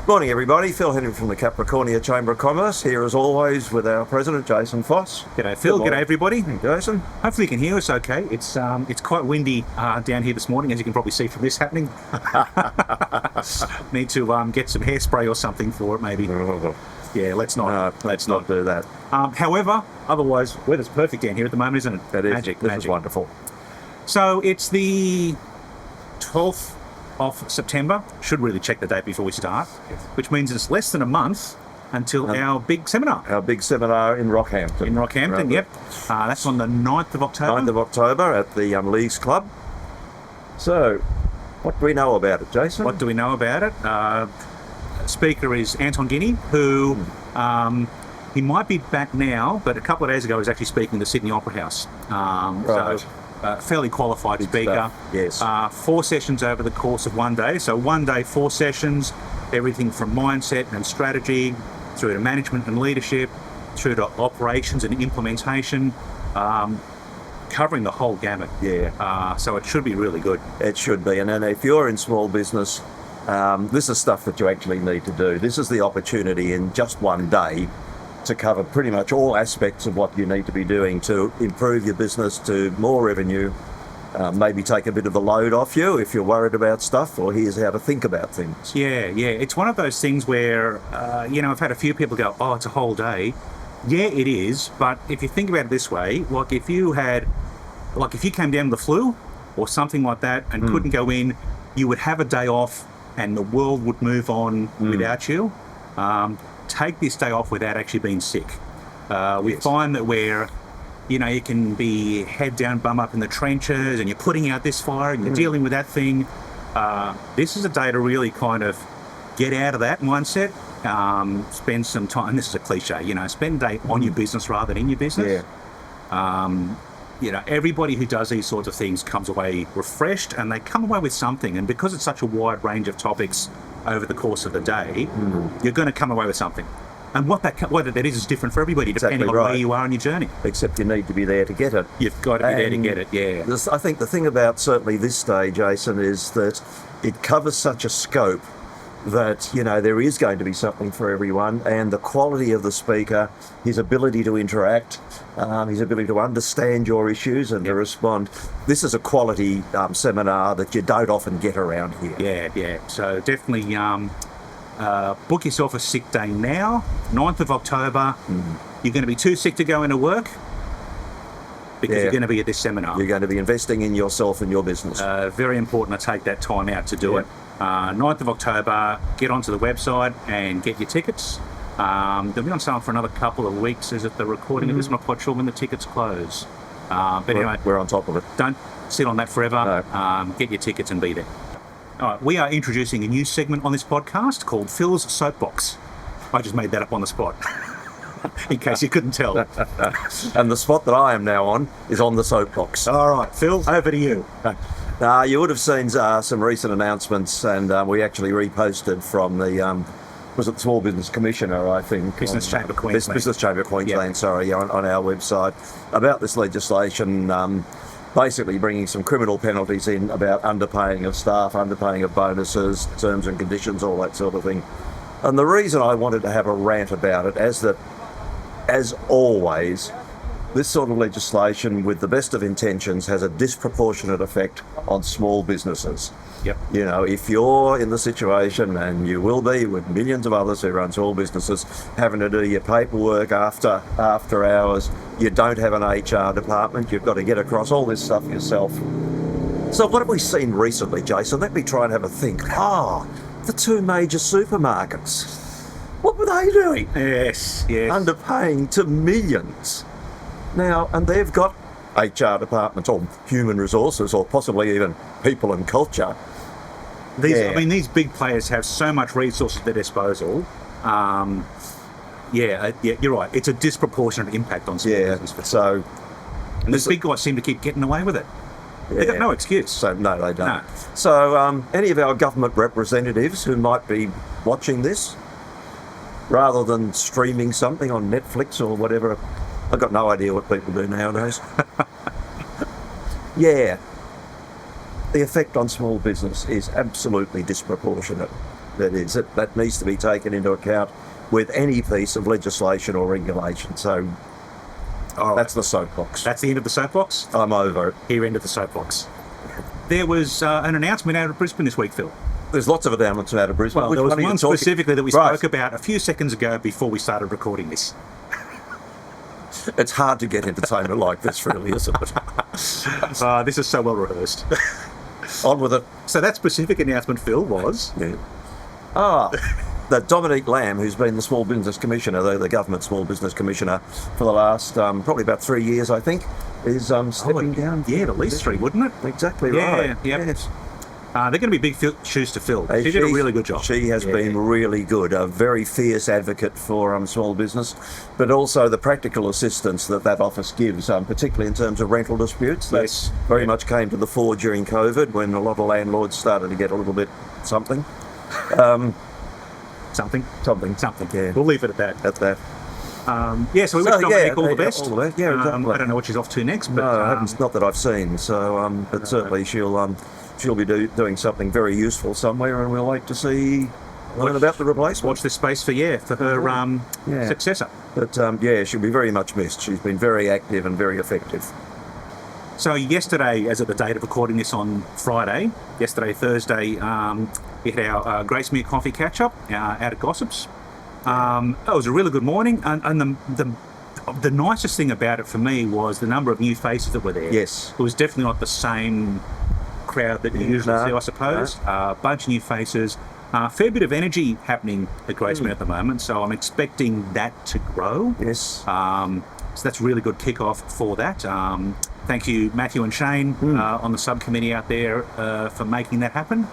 Morning everybody, Phil Henry from the Capricornia Chamber of Commerce, here as always with our President Jason Foss. G'day Phil, g'day everybody. Hey Jason. Hopefully you can hear us okay. It's quite windy down here this morning, as you can probably see from this happening. Need to get some hairspray or something for it maybe. Yeah, let's not do that. However, otherwise, weather's perfect down here at the moment, isn't it? That is, Magic. This is wonderful. So it's the 12th of September. Should really check the date before we start, which means it's less than a month until our big seminar. Our big seminar in Rockhampton. In Rockhampton, yep. That's on the 9th of October. 9th of October at the Leagues Club. So, what do we know about it, Jason? What do we know about it? Speaker is Anton Guinea, who he might be back now, but a couple of days ago he was actually speaking in the Sydney Opera House. Right. So, fairly qualified Big speaker. Stuff. Yes. 4 sessions over the course of one day. So 1 day, 4 sessions, everything from mindset and strategy through to management and leadership, through to operations and implementation, covering the whole gamut. Yeah. So it should be really good. It should be. And then if you're in small business, this is stuff that you actually need to do. This is the opportunity in just 1 day to cover pretty much all aspects of what you need to be doing to improve your business, to more revenue, maybe take a bit of the load off you if you're worried about stuff, or here's how to think about things. Yeah. It's one of those things where, I've had a few people go, oh, it's a whole day. Yeah, it is. But if you think about it this way, if you came down with the flu or something like that and couldn't go in, you would have a day off and the world would move on without you. Take this day off without actually being sick. We find that you can be head down, bum up in the trenches, and you're putting out this fire and you're dealing with that thing. This is a day to really kind of get out of that mindset, spend some time, and this is a cliche, spend a day on your business rather than in your business. Yeah. Everybody who does these sorts of things comes away refreshed, and they come away with something. And because it's such a wide range of topics over the course of the day, you're going to come away with something. And what that is different for everybody, depending on where you are on your journey. Except you need to be there to get it. You've got to be there to get it, yeah. I think the thing about certainly this day, Jason, is that it covers such a scope that, there is going to be something for everyone, and the quality of the speaker, his ability to interact, his ability to understand your issues and to respond. This is a quality seminar that you don't often get around here. Yeah. So definitely book yourself a sick day now, 9th of October. You're going to be too sick to go into work because you're going to be at this seminar. You're going to be investing in yourself and your business. Very important to take that time out to do it. 9th of October, get onto the website and get your tickets. They'll be on sale for another couple of weeks as at the recording of this. I'm not quite sure when the tickets close. But anyway, we're on top of it. Don't sit on that forever. No. Get your tickets and be there. All right, we are introducing a new segment on this podcast called Phil's Soapbox. I just made that up on the spot, in case you couldn't tell. And the spot that I am now on is on the soapbox. All right, Phil, over to you. You would have seen some recent announcements, and we actually reposted from the was it the Small Business Commissioner, I think? Business Chamber of Queensland. Business Chamber of Queensland, sorry, on our website, about this legislation, basically bringing some criminal penalties in about underpaying of staff, underpaying of bonuses, terms and conditions, all that sort of thing. And the reason I wanted to have a rant about it, as always, this sort of legislation, with the best of intentions, has a disproportionate effect on small businesses. Yep. If you're in the situation, and you will be with millions of others who run small businesses, having to do your paperwork after hours, you don't have an HR department, you've got to get across all this stuff yourself. So what have we seen recently, Jason? Let me try and have a think. The 2 major supermarkets. What were they doing? Yes. Underpaying to millions. Now, and they've got HR departments or human resources or possibly even people and culture. These big players have so much resources at their disposal. You're right. It's a disproportionate impact on small business. So, and the big guys seem to keep getting away with it. They've got no excuse. So, no, they don't. No. So, any of our government representatives who might be watching this, rather than streaming something on Netflix or whatever, I've got no idea what people do nowadays. The effect on small business is absolutely disproportionate. That is, that needs to be taken into account with any piece of legislation or regulation. So that's the soapbox. That's the end of the soapbox. I'm over it. Here, end of the soapbox. There was an announcement out of Brisbane this week, Phil. There's lots of announcements out of Brisbane. Well, Which there was one are you one talking- specifically that we Right. spoke about a few seconds ago before we started recording this. It's hard to get entertainment like this, really, isn't it? This is so well rehearsed. On with it. So that specific announcement, Phil, was... Yeah. That Dominique Lamb, who's been the Small Business Commissioner, the Government Small Business Commissioner for the last probably about 3 years, I think, is stepping down. Yeah, at least 3, wouldn't it? Exactly Yeah, right. yep. Yes. They're going to be big shoes to fill. She did a really good job. She has been really good, a very fierce advocate for small business, but also the practical assistance that office gives, particularly in terms of rental disputes. That Yes. very much came to the fore during COVID when a lot of landlords started to get a little bit something. Something. Yeah. We'll leave it at that. At that. So we wish Dominique all the best. all the best. Yeah, exactly. I don't know what she's off to next, but No, I haven't, not that I've seen. So, but certainly she'll be doing something very useful somewhere, and we'll wait to learn about the replacement. watch this space for her successor. But she'll be very much missed. She's been very active and very effective. So yesterday, as at the date of recording this on Friday, Thursday, we had our Gracemere Coffee Catchup out at Gossips. It was a really good morning, and the nicest thing about it for me was the number of new faces that were there. Yes. It was definitely not the same crowd that you usually see, I suppose. A bunch of new faces. Fair bit of energy happening at Gracemere at the moment, so I'm expecting that to grow. Yes. So that's a really good kick-off for that. Thank you, Matthew and Shane, on the subcommittee out there for making that happen.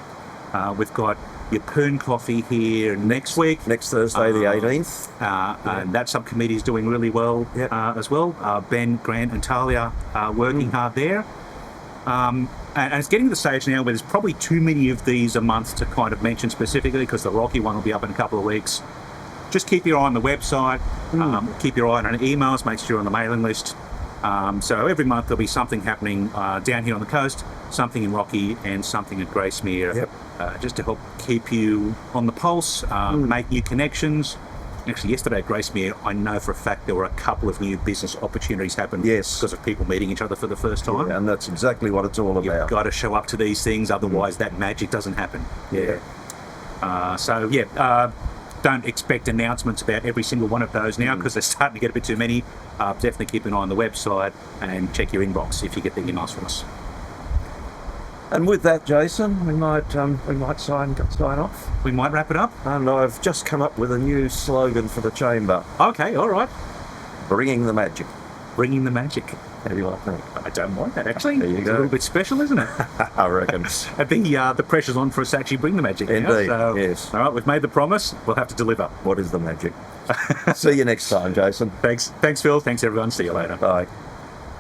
We've got Yeppoon Coffee here next week. Next Thursday, the 18th. And that subcommittee is doing really well as well. Ben, Grant and Talia are working hard there. And it's getting to the stage now where there's probably too many of these a month to kind of mention specifically, because the Rocky one will be up in a couple of weeks. Just keep your eye on the website, keep your eye on emails, make sure you're on the mailing list. So every month there'll be something happening down here on the coast, something in Rocky and something at Gracemere, just to help keep you on the pulse, make new connections. Actually, yesterday at Gracemere, I know for a fact there were a couple of new business opportunities happened because of people meeting each other for the first time. Yeah, and that's exactly what it's all about. You've got to show up to these things, otherwise that magic doesn't happen. Don't expect announcements about every single one of those now, because they're starting to get a bit too many. Definitely keep an eye on the website and check your inbox if you get the emails from us. And with that, Jason, we might sign off. We might wrap it up. And I've just come up with a new slogan for the chamber: Okay, all right. bringing the magic. Bringing the magic. How do you like that? I don't mind that, actually. There you It's go. a little bit special, isn't it? I reckon. I think the pressure's on for us to actually bring the magic now. Indeed, So, yes. All right, we've made the promise. We'll have to deliver. What is the magic? See you next time, Jason. Thanks, Phil. Thanks, everyone. See you later. Bye.